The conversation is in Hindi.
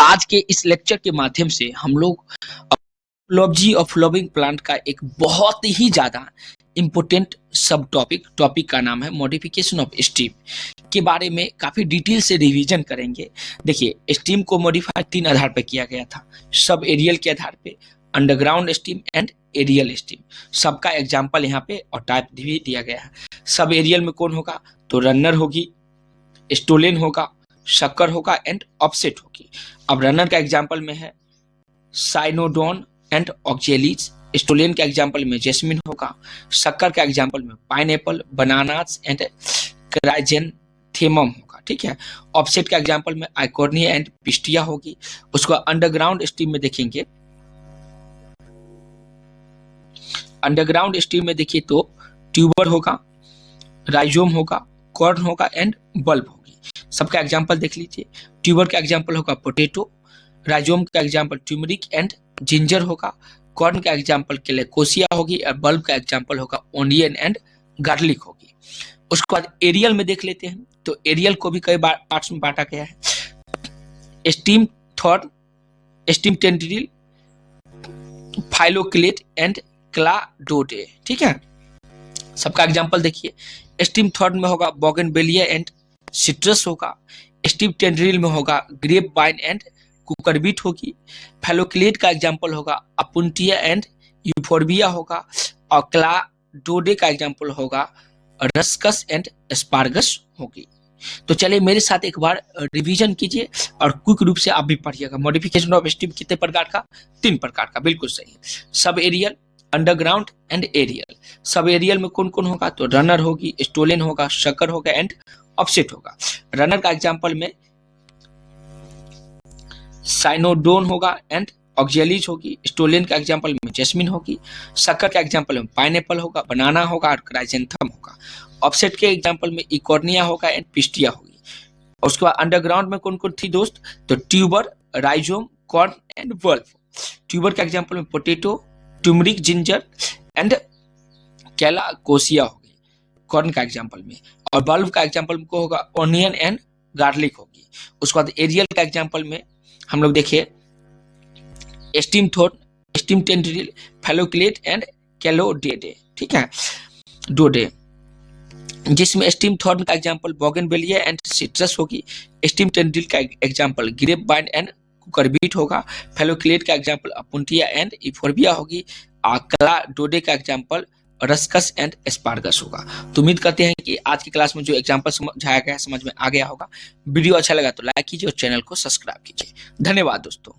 आज के इस लेक्चर के माध्यम से हम लोग अपलॉजी ऑफ फ्लावरिंग प्लांट का एक बहुत ही ज्यादा इम्पोर्टेंट सब टॉपिक का नाम है मॉडिफिकेशन ऑफ स्टीम के बारे में काफी डिटेल से रिवीजन करेंगे। देखिए, स्टीम को मॉडिफाई 3 आधार पर किया गया था, सब एरियल के आधार पे, underground stem and aerial stem. सबका एग्जाम्पल यहाँ पे और टाइप भी दिया गया है। सब एरियल में कौन होगा तो रनर होगी, स्टोलेन होगा, शक्कर होगा एंड ऑफसेट होगी। अब रनर का एग्जाम्पल में है साइनोडोन एंड ऑक्जेलिस, स्टोलेन के एग्जाम्पल में जेस्मिन होगा, शक्कर का एग्जाम्पल में पाइनएप्पल, बनानास एंड क्राइजेंथेमम होगा। ठीक है, ऑफसेट का एग्जाम्पल में आइकोर्निया एंड पिस्टिया होगी। उसको अंडरग्राउंड स्टीम में देखेंगे, अंडरग्राउंड स्टीम में देखिए तो ट्यूबर होगा, राइजोम होगा, कॉर्न होगा एंड बल्ब होगी। सबका एग्जाम्पल देख लीजिए। ट्यूबर का एग्जाम्पल होगा पोटैटो, राइजोम का एग्जाम्पल ट्यूमरिक एंड जिंजर होगा, कॉर्न का एग्जाम्पल के लिए कोसिया होगी और बल्ब का एग्जाम्पल होगा ओनियन एंड गार्लिक होगी। उसके बाद एरियल में देख लेते हैं तो एरियल को भी कई पार्ट्स में बांटा गया है। Stem thorn, stem tendril, phylloclade and cladode. ठीक है, सबका एग्जाम्पल देखिए। स्टीम थॉर्न में होगा बोगनवेलिया एंड सिट्रस होगा, स्टीम टेंड्रिल में होगा ग्रेप वाइन एंड कुकरबीट होगी, फैलोक्लेट का एग्जाम्पल होगा अपुंटिया एंड यूफोर्बिया होगा और क्लाडोडे का एग्जाम्पल होगा रस्कस एंड एस्पार्गस होगी। तो चलिए मेरे साथ एक बार रिवीजन कीजिए और क्विक रूप से आप भी पढ़िएगा। मॉडिफिकेशन ऑफ स्टीम कितने प्रकार का? 3 प्रकार का, बिल्कुल सही। सब एरियल, अंडरग्राउंड एंड एरियल। सब एरियल में कौन कौन होगा तो रनर होगी, स्टोलेन होगा, शक्कर होगा एंड ऑफसेट होगा। रनर का एग्जाम्पल में साइनोडोन होगा एंड ऑक्जेलिस होगी, स्टोलेन का एग्जाम्पल में जेस्मिन होगी, शक्कर का एग्जाम्पल में पाइनएप्पल होगा, बनाना होगा और क्राइजेंथम होगा। ऑफसेट के एग्जाम्पल में इकोर्निया होगा एंड पिस्टिया होगी। और उसके बाद अंडरग्राउंड में कौन कौन थी दोस्त तो tuber, rhizome, corn and bulb. Tuber का एग्जाम्पल में पोटैटो, ट्यूमरिक, जिंजर एंड कैलाकोसिया होगी कॉर्न का एग्जाम्पल में। और बल्ब का एग्जाम्पल में को होगा ओनियन एंड गार्लिक होगी। उसके बाद एरियल का एग्जाम्पल में हम लोग देखिए stem thorn, stem tendril, phylloclade and cladode. ठीक है, डोडे, जिसमें स्टीम थॉर्न का एग्जाम्पल बोगनवेलिया एंड सिट्रस होगी, स्टीम टेंड्रिल का example grapevine and cucurbit होगा, फैलोक्लेट का एग्जाम्पल अपुंटिया एंड यूफोर्बिया होगी, क्लाडोडे का एग्जाम्पल रस्कस एंड एस्पार्गस होगा। तो उम्मीद करते हैं कि आज की क्लास में जो एग्जाम्पल समझाया गया है समझ में आ गया होगा। वीडियो अच्छा लगा तो लाइक कीजिए और चैनल को सब्सक्राइब कीजिए। धन्यवाद दोस्तों।